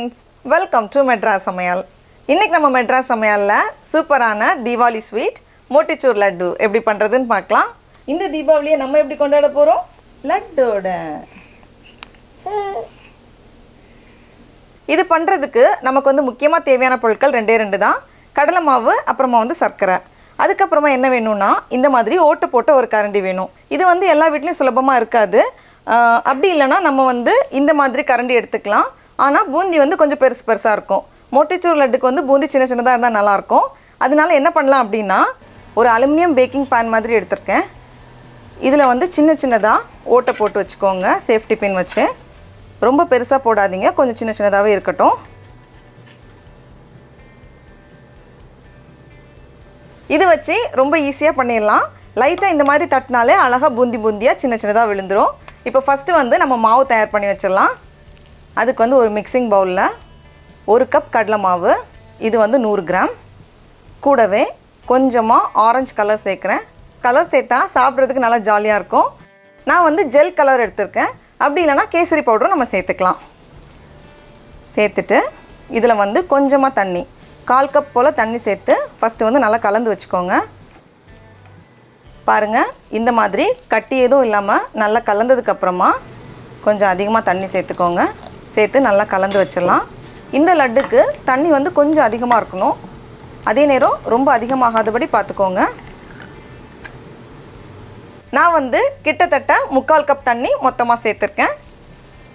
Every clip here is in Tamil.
friends, welcome to Madras Samayal. இன்னைக்கு நம்ம Madras Samayalல சூப்பரான Diwali sweet Motichoor Ladoo எப்படி பண்றதுன்னு பார்க்கலாம். இந்த தீபாவளியை நம்ம எப்படி கொண்டாட போறோம்? லட்டோட. இது பண்றதுக்கு நமக்கு வந்து முக்கியமா தேவையான பொருட்கள் ரெண்டு தான். கடலை மாவு அப்புறமா வந்து சர்க்கரை. அதுக்கு அப்புறமா என்ன வேணும்னா இந்த மாதிரி ஓட்டு போட்ட ஒரு கரண்டி வேணும். இது வந்து எல்லா வீட்லயும் சுலபமா இருக்காது. அப்படி இல்லனா நம்ம வந்து இந்த மாதிரி கரண்டி எடுத்துக்கலாம். ஆனா பூந்தி வந்து கொஞ்சம் பெருசா இருக்கும். மோட்டிச்சூர் லட்டுக்கு வந்து பூந்தி சின்னதா இருந்தா நல்லா இருக்கும். அதனால என்ன பண்ணலாம் அப்படினா ஒரு அலுமினியம் பேக்கிங் pan மாதிரி எடுத்துர்க்கேன். இதுல வந்து சின்னதா ஓட்டை போட்டு வச்சுக்கோங்க. சேஃப்டி பின் வச்சு. ரொம்ப பெருசா போடாதீங்க. கொஞ்சம் சின்னதாவே இருக்கட்டும். இது வச்சு ரொம்ப ஈஸியா பண்ணிடலாம். லைட்டா இந்த மாதிரி தட்டினாலே அழகா பூந்தியா சின்னதா விழுந்துரும். இப்போ ஃபர்ஸ்ட் வந்து நம்ம மாவு தயார் பண்ணி வச்சிரலாம். அதுக்கு வந்து ஒரு மிக்சிங் பவுல்ல 1 கப் கடலை மாவு, இது வந்து 100 கிராம். கூடவே கொஞ்சமா ஆரஞ்சு கலர் சேர்க்கிறேன். கலர் சேர்த்தா சாப்பிடுறதுக்கு நல்லா ஜாலியா இருக்கும். நான் வந்து ஜெல் கலர் எடுத்துர்க்கேன். அப்படி இல்லனா கேசரி பவுடர் நம்ம சேர்த்துக்கலாம். சேர்த்துட்டு இதுல வந்து கொஞ்சமா தண்ணி 1/4 கப் போல தண்ணி சேர்த்து ஃபர்ஸ்ட் வந்து நல்லா கலந்து வச்சுக்கோங்க. பாருங்க இந்த மாதிரி கட்டி எதுவும் இல்லாம நல்லா கலந்ததுக்கு அப்புறமா கொஞ்சம் அதிகமா தண்ணி சேர்த்துக்கோங்க. சேர்த்து நல்லா கலந்து வச்சிரலாம். இந்த லட்டுக்கு தண்ணி வந்து கொஞ்சம் அதிகமா இருக்கணும். அதே நேரம் ரொம்ப அதிகமாகாதபடி பாத்துக்கோங்க. நான் வந்து கிட்டத்தட்ட 3/4 கப் தண்ணி மொத்தமா சேர்த்திருக்கேன்.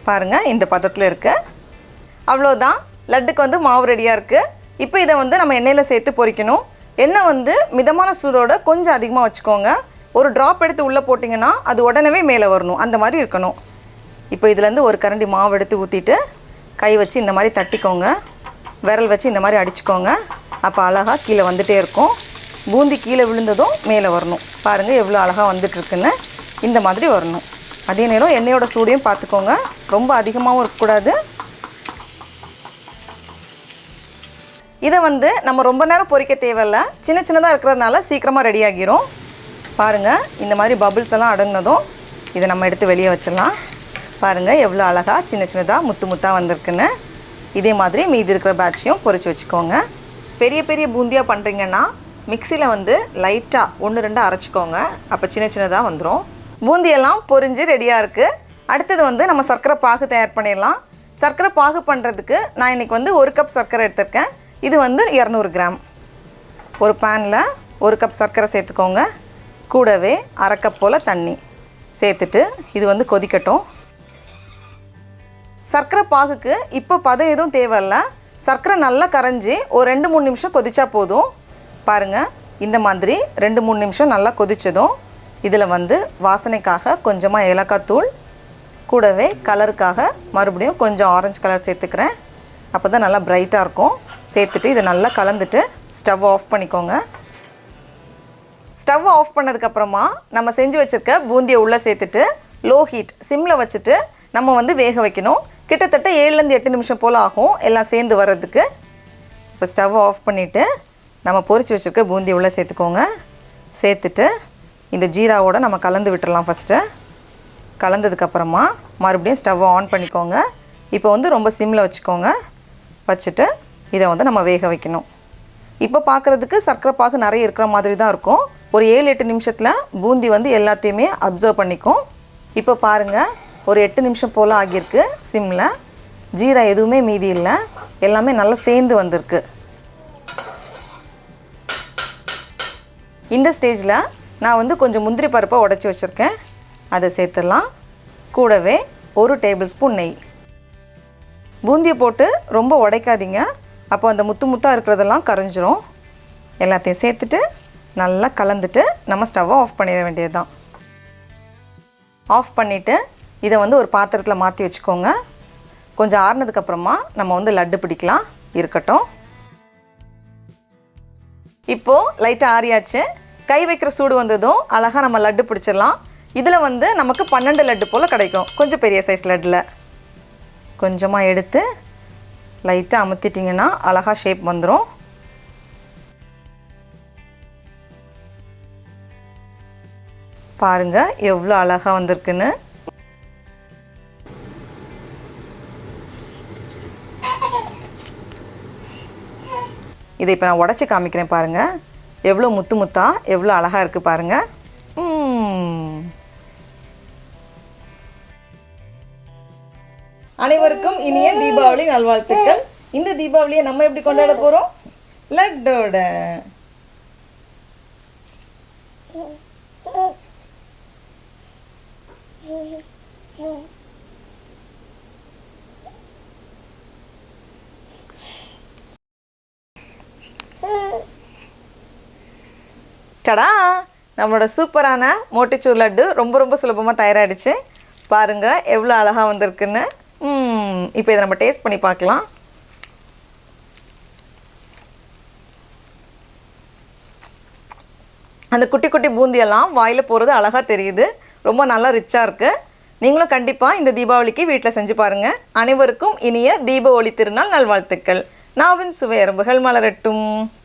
பாருங்க இந்த பதத்துல இருக்கு. அவ்வளவுதான், லட்டுக்கு வந்து மாவு ரெடியா இருக்கு. இப்போ இத வந்து நம்ம எண்ணெயில சேர்த்து பொரிக்கணும். எண்ணெய் வந்து மிதமான சூடோட கொஞ்சம் அதிகமா வச்சுக்கோங்க. ஒரு டிராப் எடுத்து உள்ள போடிங்கனா அது உடனே மேல வரணும். அந்த மாதிரி இருக்கணும். இப்போ இதுல இருந்து ஒரு கரண்டி மாவு எடுத்து ஊத்திட்டு கை வச்சு இந்த மாதிரி தட்டிக்கோங்க. விரல் வச்சு இந்த மாதிரி அடிச்சுக்கோங்க. அப்ப அழகா கீழ வந்துட்டே இருக்கும். பூந்தி கீழ விழுந்ததும் மேல வரணும். பாருங்க எவ்வளவு அழகா வந்துட்டு இருக்குன்னு. இந்த மாதிரி வரணும். அதே நேரம் எண்ணெயோட சூடையும் பாத்துக்கோங்க. ரொம்ப அதிகமாவும் இருக்க கூடாது. இத வந்து நம்ம ரொம்ப நேரம் பொரிக்க தேவையில்ல. சின்னதா இருக்குறதனால சீக்கிரமா ரெடி ஆகிரும். பாருங்க இந்த மாதிரி பபிள்ஸ் எல்லாம் அடங்குனதும் இத நம்ம எடுத்து வெளிய வச்சிரலாம். பாருங்க எவ்வளவு அழகா சின்னதா முத்தா வந்திருக்குன்னு. இதே மாதிரி மீதி இருக்கிற பேட்சையும் பொரிச்சு வச்சுக்கோங்க. பெரிய பூந்தியா பண்றீங்கன்னா மிக்ஸில வந்து லைட்டா 1-2 அரைச்சுக்கோங்க. அப்ப சின்னதா வந்துரும். பூந்தி எல்லாம் பொரிஞ்சு ரெடியா இருக்கு. அடுத்து வந்து நம்ம சர்க்கரை பாகு தயார் பண்ணிடலாம். சர்க்கரை பாகு பண்றதுக்கு நான் இன்னைக்கு வந்து 1 கப் சர்க்கரை எடுத்துர்க்கேன். இது வந்து 200 கிராம். ஒரு panல 1 கப் சர்க்கரை சேர்த்துக்கோங்க. கூடவே 1/2 கப் போல தண்ணி சேர்த்துட்டு இது வந்து கொதிக்கட்டும். சர்க்கரை பாகுக்கு இப்போ பதம் எதுவும் தேவையில்ல. சர்க்கரை நல்லா கரைஞ்சி ஒரு 2-3 நிமிஷம் கொதிச்சா போதும். பாருங்க இந்த மாதிரி 2-3 நிமிஷம் நல்லா கொதிச்சதும் இதுல வந்து வாசனைக்காக கொஞ்சமா ஏலக்காய் தூள், கூடவே கலருக்காக மறுபடியும் கொஞ்சம் ஆரஞ்சு கலர் சேர்த்துக்கிறேன். அப்பதான் நல்லா பிரைட்டா இருக்கும். சேர்த்துட்டு இத நல்லா கலந்துட்டு ஸ்டவ் ஆஃப் பண்ணிக்கோங்க. ஸ்டவ் ஆஃப் பண்ணதுக்கு அப்புறமா நம்ம செஞ்சு வச்சிருக்க பூந்தியை உள்ள சேர்த்துட்டு லோ ஹீட் சிம்ல வச்சிட்டு நம்ம வந்து வேக வைக்கணும். கிட்டத்தட்ட 7 ல 8 நிமிஷம் போல ஆகும் எல்லாம் சேர்ந்து வரதுக்கு. இப்போ ஸ்டவ் ஆஃப் பண்ணிட்டு நம்ம பொரிச்சு வச்சிருக்க பூந்தியை உள்ள சேர்த்துக்கோங்க. சேர்த்துட்டு இந்த ஜீராவோட நம்ம கலந்து விட்டுறலாம் ஃபர்ஸ்ட். கலந்ததுக்கு அப்புறமா மறுபடியும் ஸ்டவ் ஆன் பண்ணிக்கோங்க. இப்போ வந்து ரொம்ப சிம்ல வச்சுக்கோங்க. வச்சிட்டு இத வந்து நம்ம வேக வைக்கணும். இப்போ பார்க்கிறதுக்கு சர்க்கரை பாகு நிறைய இருக்கிற மாதிரி தான் இருக்கும். ஒரு 7-8 நிமிஷத்துல பூந்தி வந்து எல்லாத்தையுமே அப்சர்வ் பண்ணிக்கும். இப்போ பாருங்க ஒரு 8 நிமிஷம் போல ஆகிருக்கு சிம்ல. ஜீரா எதுவுமே மீதி இல்ல. எல்லாமே நல்லா சேர்ந்து வந்திருக்கு. இந்த ஸ்டேஜ்ல நான் வந்து கொஞ்சம் முந்திரி பருப்பை உடைச்சு வச்சிருக்கேன். அதை சேர்த்துடலாம். கூடவே 1 டேபிள் ஸ்பூன் நெய். பூந்தியை போட்டு ரொம்ப உடைக்காதீங்க. அப்போ அந்த முத்தா இருக்குறதெல்லாம் கரைஞ்சிரும். எல்லாத்தையும் சேர்த்துட்டு நல்லா கலந்துட்டு நம்ம ஸ்டவ் ஆஃப் பண்ணிட வேண்டியதுதான். ஆஃப் பண்ணிட்டு இத வந்து ஒரு பாத்திரத்துல மாத்தி வச்சுக்கோங்க. கொஞ்சம் ஆறுனதுக்கு அப்புறமா நம்ம வந்து லட்டு பிடிக்கலாம். இருக்கட்டும். இப்போ லைட்டா ஆறியாச்சு. கை வைக்கிற சூடு வந்ததும் அழகா நம்ம லட்டு பிடிச்சிடலாம். இதுல வந்து நமக்கு 12 லட்டு போல கிடைக்கும். கொஞ்சம் பெரிய சைஸ் லட்டுல கொஞ்சமா எடுத்து லைட்டா அமுத்திட்டீங்கன்னா அழகா ஷேப் வந்துரும். பாருங்க எவ்வளவு அழகா வந்திருக்குன்னு. இதை இப்போ நான் உடச்சி காமிக்கிறேன் பாருங்கள். எவ்வளோ முத்து முத்தா எவ்வளோ அழகாக இருக்குது பாருங்கள். அனைவருக்கும் இனிய தீபாவளி நல்வாழ்த்துக்கள். இந்த தீபாவளியை நம்ம எப்படி கொண்டாட போகிறோம்? லட்டோட. டடா, நம்மளோட சூப்பரான மோட்டிச்சூர் லட்டு ரொம்ப சுலபமாக தயாராகிடுச்சு. பாருங்கள் எவ்வளோ அழகாக வந்திருக்குன்னு. இப்போ இதை நம்ம டேஸ்ட் பண்ணி பார்க்கலாம். அந்த குட்டி குட்டி பூந்தியெல்லாம் வாயில் போகிறது அழகாக தெரியுது. ரொம்ப நல்லா ரிச்சாக இருக்குது. நீங்களும் கண்டிப்பாக இந்த தீபாவளிக்கு வீட்டில் செஞ்சு பாருங்கள். அனைவருக்கும் இனிய தீப ஒளி திருநாள் நல்வாழ்த்துக்கள். நாவின் சுவை எறும்புகள் மலரட்டும்.